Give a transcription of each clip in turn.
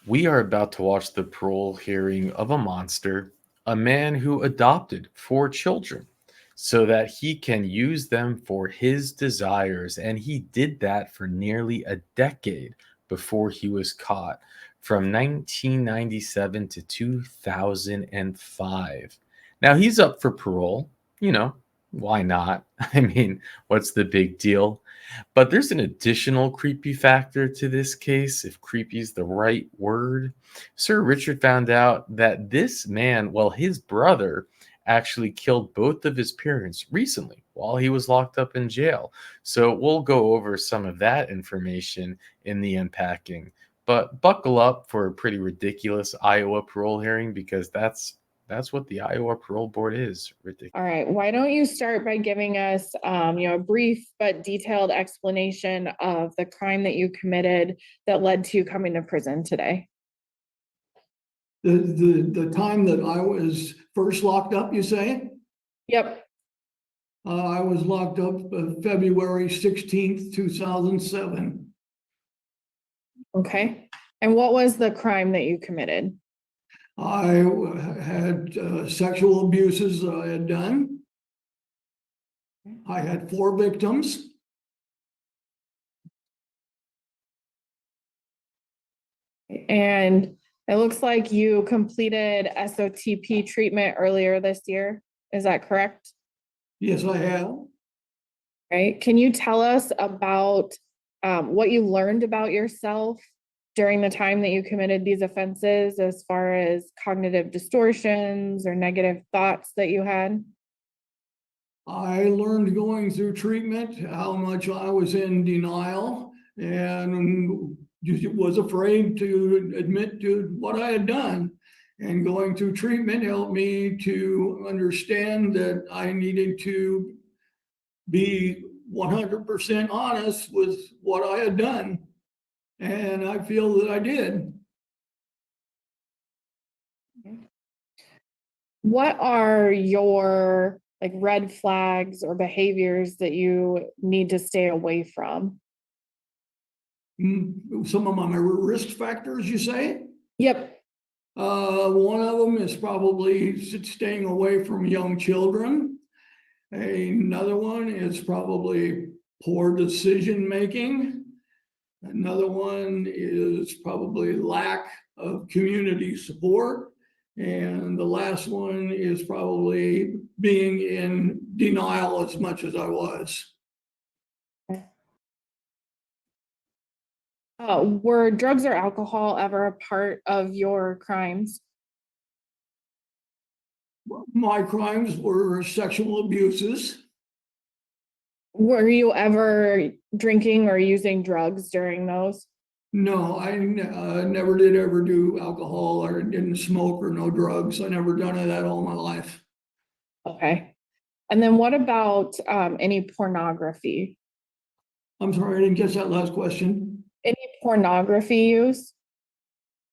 We are about to watch the parole hearing of a monster, a man who adopted 4 children so that he can use them for his desires. And he did that for nearly a decade before he was caught, from 1997 to 2005. Now he's up for parole. You know, why not? I mean, what's the big deal? But there's an additional creepy factor to this case, if creepy is the right word. Sir Richard found out that this man, well, his brother, actually killed both of his parents recently while he was locked up in jail. So we'll go over some of that information in the unpacking. But buckle up for a pretty ridiculous Iowa parole hearing, because that's what the Iowa Parole Board is. Ridiculous. All right. Why don't you start by giving us, a brief but detailed explanation of the crime that you committed that led to you coming to prison today? The time that I was first locked up, you say? Yep. I was locked up February 16th, 2007. Okay. And what was the crime that you committed? I had sexual abuses that I had done. I had 4 victims. And it looks like you completed SOTP treatment earlier this year. Is that correct? Yes, I have. Right. Can you tell us about what you learned about yourself during the time that you committed these offenses, as far as cognitive distortions or negative thoughts that you had? I learned going through treatment how much I was in denial and was afraid to admit to what I had done. And going through treatment helped me to understand that I needed to be 100% honest with what I had done. And I feel that I did. What are your red flags or behaviors that you need to stay away from? Some of my risk factors, you say? Yep. One of them is probably staying away from young children. Another one is probably poor decision making. Another one is probably lack of community support. And the last one is probably being in denial as much as I was. Were drugs or alcohol ever a part of your crimes? My crimes were sexual abuses. Were you ever drinking or using drugs during those? No, I never did ever do alcohol or didn't smoke or no drugs. I never done that all my life. Okay. And then what about any pornography? I'm sorry, I didn't catch that last question. Any pornography use?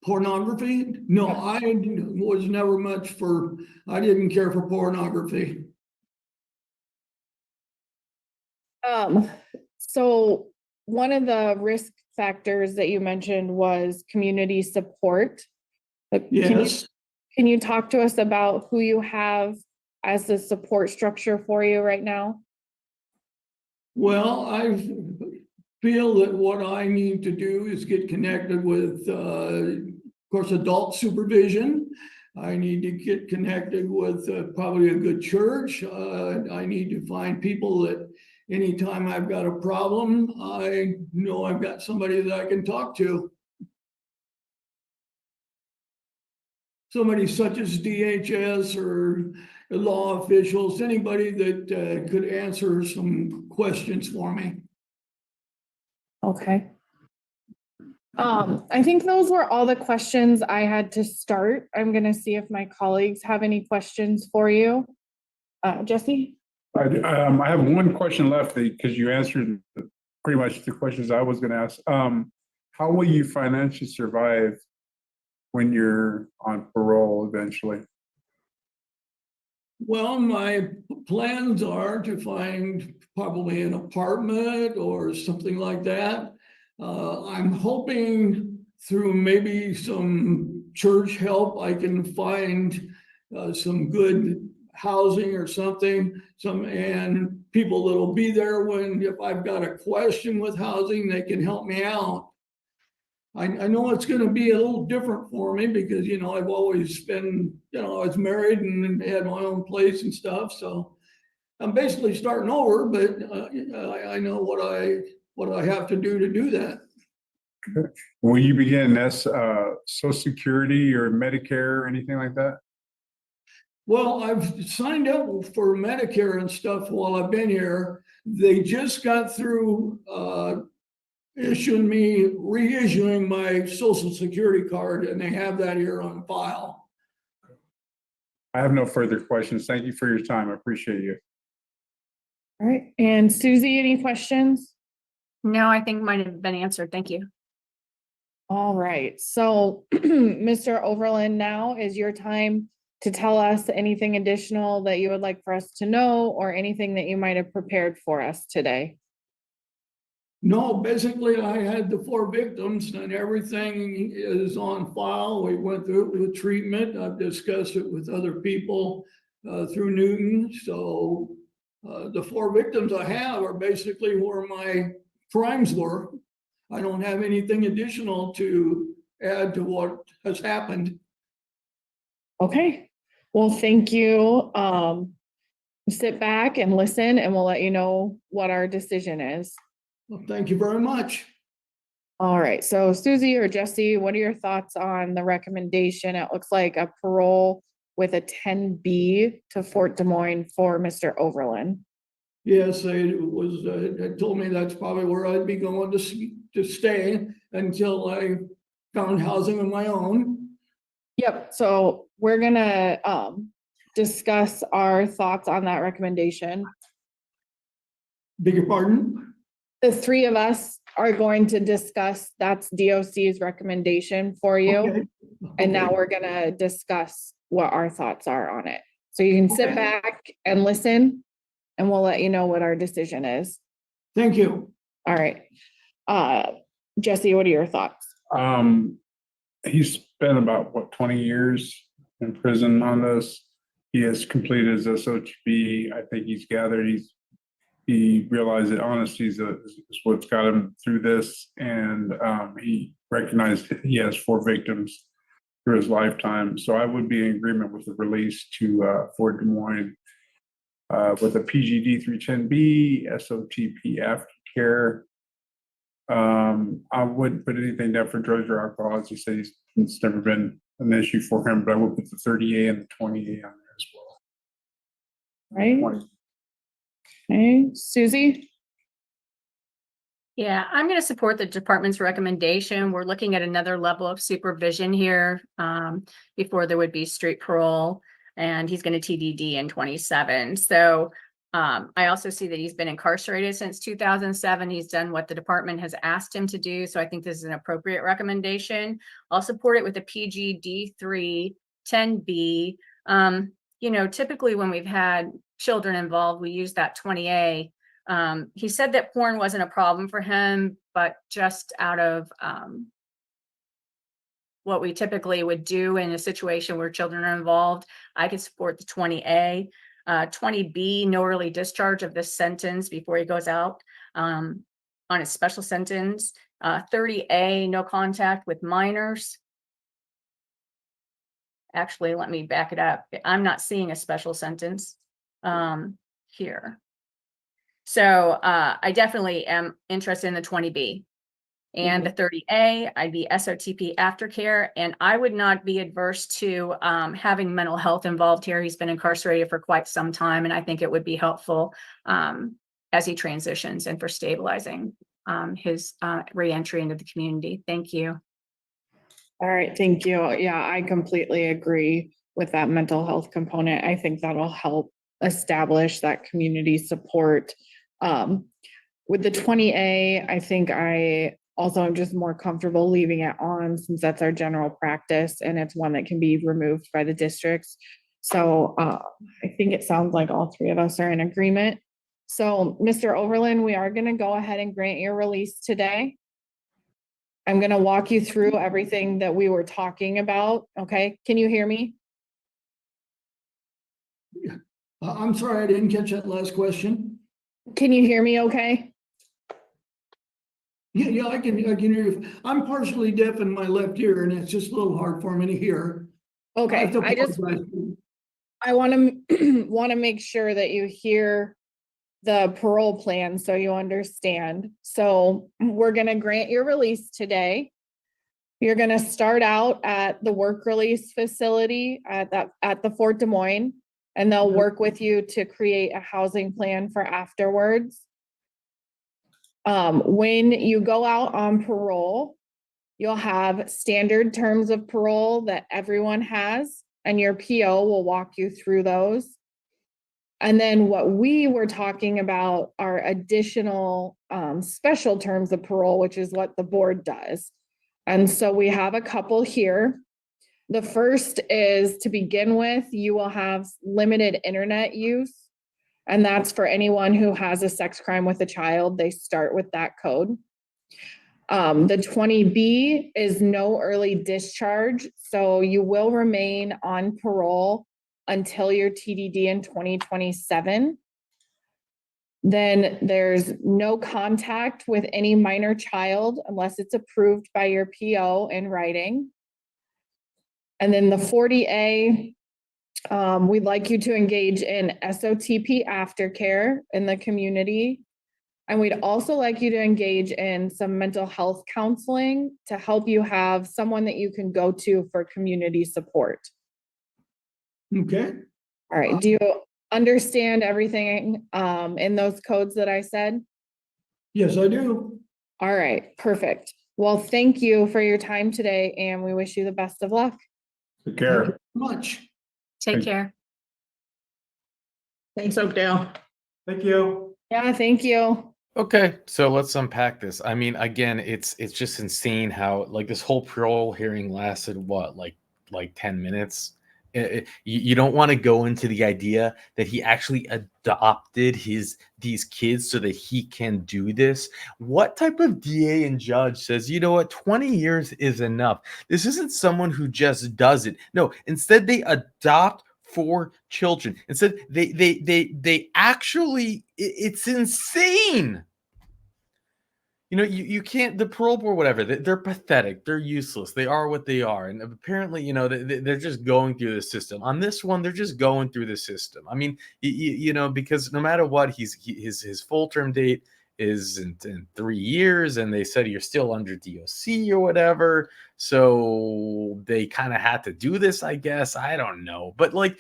Pornography? No, I was never much for, I didn't care for pornography. So one of the risk factors that you mentioned was community support. Yes. Can you talk to us about who you have as the support structure for you right now? Well, I feel that what I need to do is get connected with, of course, adult supervision. I need to get connected with probably a good church. I need to find people that anytime I've got a problem, I know I've got somebody that I can talk to. Somebody such as DHS or law officials, anybody that could answer some questions for me. Okay. I think those were all the questions I had to start. I'm going to see if my colleagues have any questions for you. Jesse? I have one question left because you answered pretty much the questions I was going to ask. How will you financially survive when you're on parole eventually? Well, my plans are to find probably an apartment or something like that. I'm hoping through maybe some church help, I can find some good housing or something, and people that'll be there when, if I've got a question with housing, they can help me out. I know it's gonna be a little different for me because, I've always been, I was married and had my own place and stuff, so I'm basically starting over, but I know what I have to do that. Will you begin Social Security or Medicare or anything like that? Well, I've signed up for Medicare and stuff while I've been here. They just got through reissuing my Social Security card, and they have that here on file. I have no further questions. Thank you for your time. I appreciate you. All right, and Susie, any questions? No, I think mine have been answered. Thank you. All right, so Mr. Overlin, now is your time to tell us anything additional that you would like for us to know, or anything that you might have prepared for us today. No, basically, I had the 4 victims and everything is on file. We went through it with treatment. I've discussed it with other people through Newton. So the 4 victims I have are basically where my crimes were. I don't have anything additional to add to what has happened. Okay, well, thank you. Sit back and listen, and we'll let you know what our decision is. Well, thank you very much. All right, so Susie or Jesse, what are your thoughts on the recommendation? It looks like a parole with a 10B to Fort Des Moines for Mr. Overlin. Yes, it told me that's probably where I'd be going to stay until I found housing of my own. Yep, so we're gonna discuss our thoughts on that recommendation. Beg your pardon? The 3 of us are going to discuss, that's DOC's recommendation for you. Okay. And now we're gonna discuss what our thoughts are on it. So you can sit Okay. back and listen, and we'll let you know what our decision is. Thank you. All right. Jesse, what are your thoughts? He spent about 20 years in prison on this. He has completed his SOTP. I think he's gathered, he realized that honesty is what's got him through this, and he recognized he has 4 victims through his lifetime. So I would be in agreement with the release to Fort Des Moines with a PGD 310B, SOTP aftercare. I wouldn't put anything down for drugs or alcohol. As you say, it's never been an issue for him, but I would put the 30A and the 20A on there as well. Right? 20. Okay, Susie? Yeah, I'm going to support the department's recommendation. We're looking at another level of supervision here before there would be street parole, and he's going to TDD in 27. So I also see that he's been incarcerated since 2007. He's done what the department has asked him to do. So I think this is an appropriate recommendation. I'll support it with a PG D3 10B. Typically when we've had children involved, we use that 20A. He said that porn wasn't a problem for him, but just out of what we typically would do in a situation where children are involved, I could support the 20A. 20B, no early discharge of this sentence before he goes out on a special sentence. 30A, no contact with minors. Actually, let me back it up. I'm not seeing a special sentence here. So I definitely am interested in the 20B. And the 30A, I'd be SOTP aftercare, and I would not be adverse to having mental health involved here. He's been incarcerated for quite some time, and I think it would be helpful as he transitions and for stabilizing his reentry into the community. Thank you. All right, thank you. Yeah, I completely agree with that mental health component. I think that'll help establish that community support. With the 20A, I think I also am just more comfortable leaving it on since that's our general practice and it's one that can be removed by the districts. So I think it sounds like all 3 of us are in agreement. So Mr. Overlin, we are going to go ahead and grant your release today. I'm going to walk you through everything that we were talking about. Okay. Can you hear me? I'm sorry, I didn't catch that last question. Can you hear me okay? Yeah, I can hear you. I'm partially deaf in my left ear, and it's just a little hard for me to hear. Okay. have to apologize. I want to want to make sure that you hear the parole plan so you understand. So we're going to grant your release today. You're going to start out at the work release facility at the Fort Des Moines, and they'll work with you to create a housing plan for afterwards. When you go out on parole, you'll have standard terms of parole that everyone has, and your PO will walk you through those. And then what we were talking about are additional special terms of parole, which is what the board does. And so we have a couple here. The first is, to begin with, you will have limited internet use. And that's for anyone who has a sex crime with a child. They start with that code. The 20B is no early discharge. So you will remain on parole until your TDD in 2027. Then there's no contact with any minor child unless it's approved by your PO in writing. And then the 40A, we'd like you to engage in SOTP aftercare in the community. And we'd also like you to engage in some mental health counseling to help you have someone that you can go to for community support. Okay. All right. Do you understand everything in those codes that I said? Yes, I do. All right. Perfect. Well, thank you for your time today, and we wish you the best of luck. Take Thank you care. very much. Take care. Thanks, Oakdale. Thank you. Yeah, thank you. Okay, so let's unpack this. I mean, again, it's just insane how like this whole parole hearing lasted what, like 10 minutes. You don't want to go into the idea that he actually adopted these kids so that he can do this. What type of DA and judge says, you know what, 20 years is enough? This isn't someone who just does it. No, instead they adopt 4 children. Instead, they actually, it's insane. You know, you can't, the parole board, whatever, they're pathetic, they're useless, they are what they are, and apparently, you know, they're just going through the system. On this one, they're just going through the system. I mean, you know, because no matter what, his full term date is in 3 years, and they said you're still under DOC or whatever, so they kind of had to do this, I guess. I don't know, but like,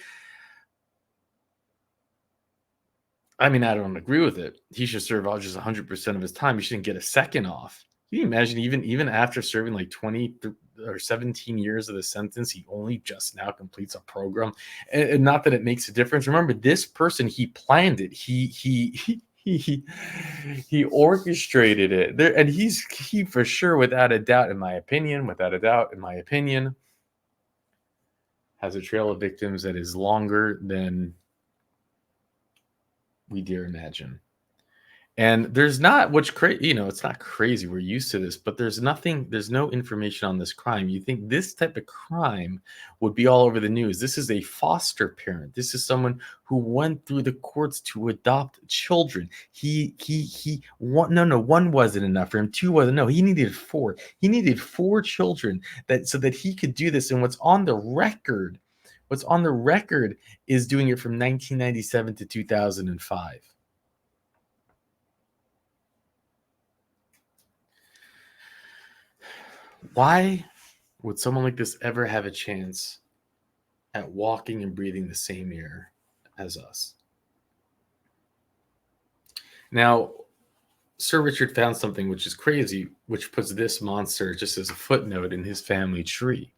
I mean, I don't agree with it. He should serve out just 100% of his time. He shouldn't get a second off. Can you imagine, even after serving like 20 or 17 years of the sentence, he only just now completes a program? And not that it makes a difference. Remember, this person, he planned it. He orchestrated it. There, and he for sure, without a doubt, in my opinion, has a trail of victims that is longer than we dare imagine. And there's not, which you know, it's not crazy, we're used to this, but there's no information on this crime. You think this type of crime would be all over the news. This is a foster parent. This is someone who went through the courts to adopt children. One wasn't enough for him. 2 wasn't. No, he needed 4. He needed 4 children so that he could do this. And what's on the record is doing it from 1997 to 2005. Why would someone like this ever have a chance at walking and breathing the same air as us? Now, Sir Richard found something which is crazy, which puts this monster just as a footnote in his family tree.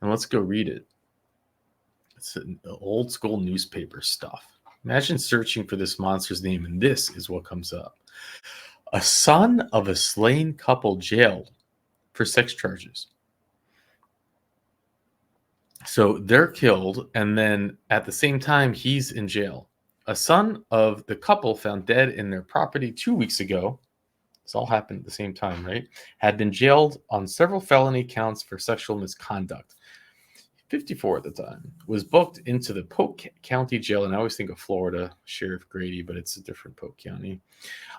And let's go read it. It's an old school newspaper stuff. Imagine searching for this monster's name, and this is what comes up. A son of a slain couple jailed for sex charges. So they're killed, and then at the same time, he's in jail. A son of the couple found dead in their property 2 weeks ago. This all happened at the same time, right? Had been jailed on several felony counts for sexual misconduct. 54 at the time, was booked into the Polk County Jail, and I always think of Florida, Sheriff Grady, but it's a different Polk County,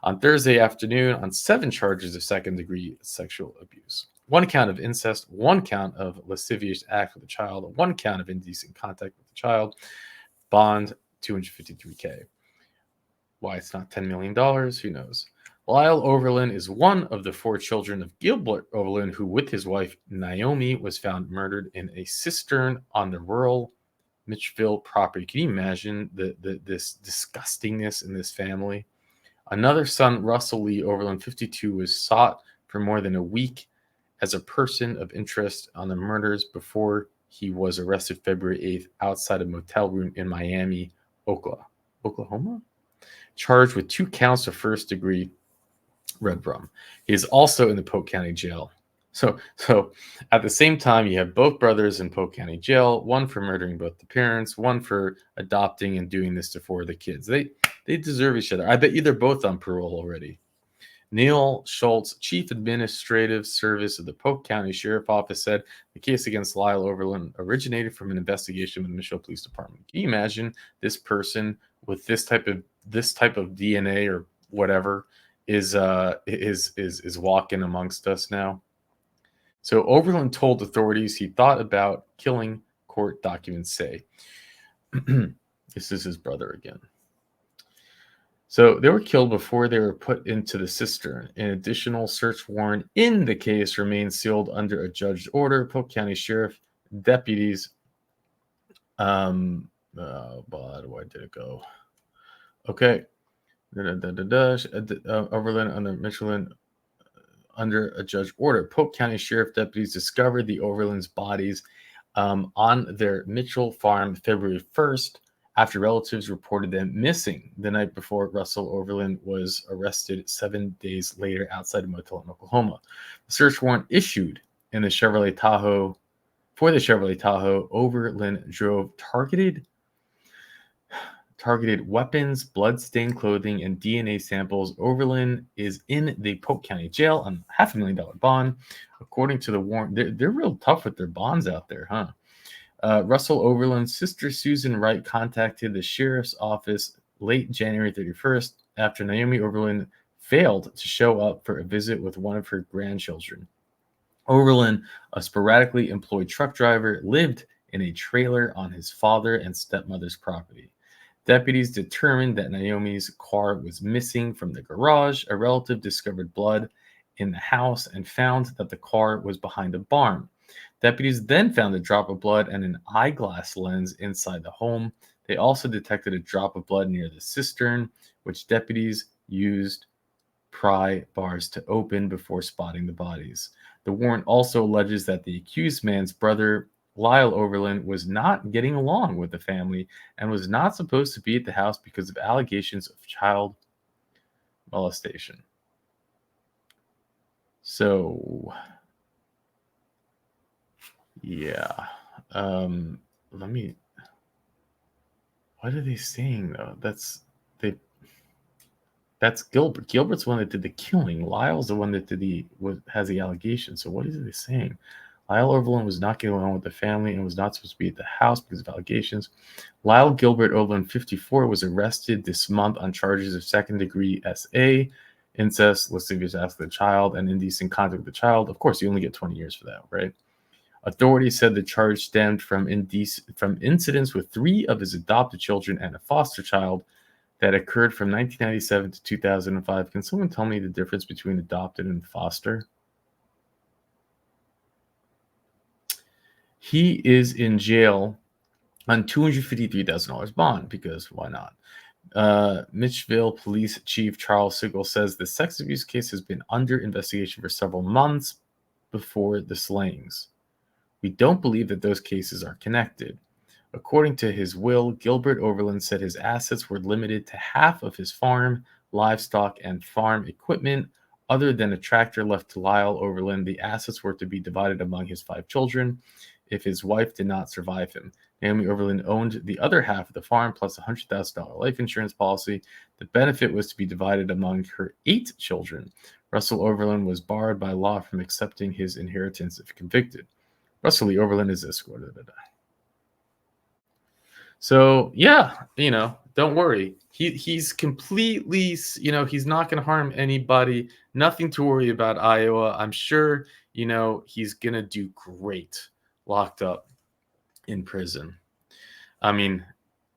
on Thursday afternoon on 7 charges of second-degree sexual abuse. 1 count of incest, 1 count of lascivious act with a child, 1 count of indecent contact with a child, bond $253K. Why it's not $10 million, who knows? Lyle Overlin is one of the 4 children of Gilbert Overlin, who, with his wife Naomi, was found murdered in a cistern on the rural Mitchville property. Can you imagine this disgustingness in this family? Another son, Russell Lee Overlin, 52, was sought for more than a week as a person of interest on the murders before he was arrested February 8th outside a motel room in Miami, Oklahoma, charged with 2 counts of first-degree red rum. He is also in the Polk County Jail. So at the same time, you have both brothers in Polk County Jail, one for murdering both the parents, one for adopting and doing this to 4 of the kids. They deserve each other. I bet you they're both on parole already. Neil Schultz, Chief Administrative Service of the Polk County Sheriff Office, said the case against Lyle Overlin originated from an investigation with the Mitchell Police Department. Can you imagine this person with this type of DNA or whatever is walking amongst us now? So Overlin told authorities he thought about killing, court documents say. This is his brother again. So they were killed before they were put into the cistern. An additional search warrant in the case remains sealed under a judge's order. Polk County Sheriff deputies. Where did it go? Okay. Overlin under Michelin under a judge order. Polk County Sheriff deputies discovered the Overlin's bodies on their Mitchell farm February 1st after relatives reported them missing the night before Russell Overlin was arrested 7 days later outside a motel in Oklahoma. The search warrant issued in the Chevrolet Tahoe Overlin drove targeted weapons, blood-stained clothing, and DNA samples. Overlin is in the Polk County Jail on a $500,000 bond. According to the warrant, they're real tough with their bonds out there, huh? Russell Overlin's sister, Susan Wright, contacted the sheriff's office late January 31st after Naomi Overlin failed to show up for a visit with one of her grandchildren. Overlin, a sporadically employed truck driver, lived in a trailer on his father and stepmother's property. Deputies determined that Naomi's car was missing from the garage. A relative discovered blood in the house and found that the car was behind a barn. Deputies then found a drop of blood and an eyeglass lens inside the home. They also detected a drop of blood near the cistern, which deputies used pry bars to open before spotting the bodies. The warrant also alleges that the accused man's brother, Lyle Overlin, was not getting along with the family and was not supposed to be at the house because of allegations of child molestation. So, yeah. What are they saying though? That's Gilbert. Gilbert's the one that did the killing. Lyle's the one that has the allegation. So what is they saying? Lyle Overlin was not getting along with the family and was not supposed to be at the house because of allegations. Lyle Gilbert Overlin, 54, was arrested this month on charges of second-degree SA, incest, lascivious act with a child, and indecent contact with a child. Of course, you only get 20 years for that, right? Authorities said the charge stemmed from incidents with 3 of his adopted children and a foster child that occurred from 1997 to 2005. Can someone tell me the difference between adopted and foster? He is in jail on $253,000 bond because why not? Mitchville Police Chief Charles Sigel says the sex abuse case has been under investigation for several months before the slayings. We don't believe that those cases are connected. According to his will, Gilbert Overlin said his assets were limited to half of his farm, livestock, and farm equipment. Other than a tractor left to Lyle Overlin, the assets were to be divided among his 5 children if his wife did not survive him. Naomi Overlin owned the other half of the farm plus a $100,000 life insurance policy. The benefit was to be divided among her 8 children. Russell Overlin was barred by law from accepting his inheritance if convicted. Russell Lee Overlin is escorted. So yeah, don't worry. He's completely, he's not going to harm anybody. Nothing to worry about, Iowa. I'm sure, he's going to do great locked up in prison. I mean,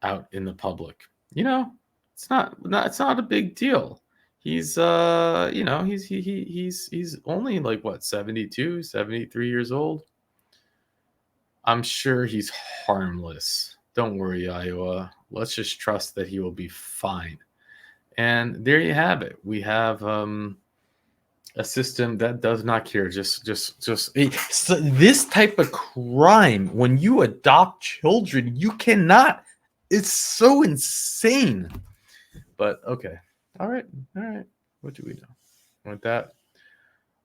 out in the public. It's not a big deal. He's he's only like what, 72, 73 years old. I'm sure he's harmless. Don't worry, Iowa. Let's just trust that he will be fine. And there you have it. We have a system that does not care. This type of crime, when you adopt children, you cannot. It's so insane. But okay. All right. What do we know? With that,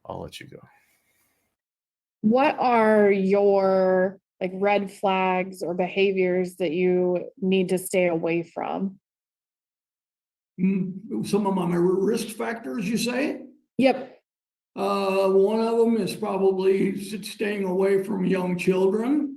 I'll let you go. What are your red flags or behaviors that you need to stay away from? Some of my risk factors, you say? Yep. One of them is probably staying away from young children.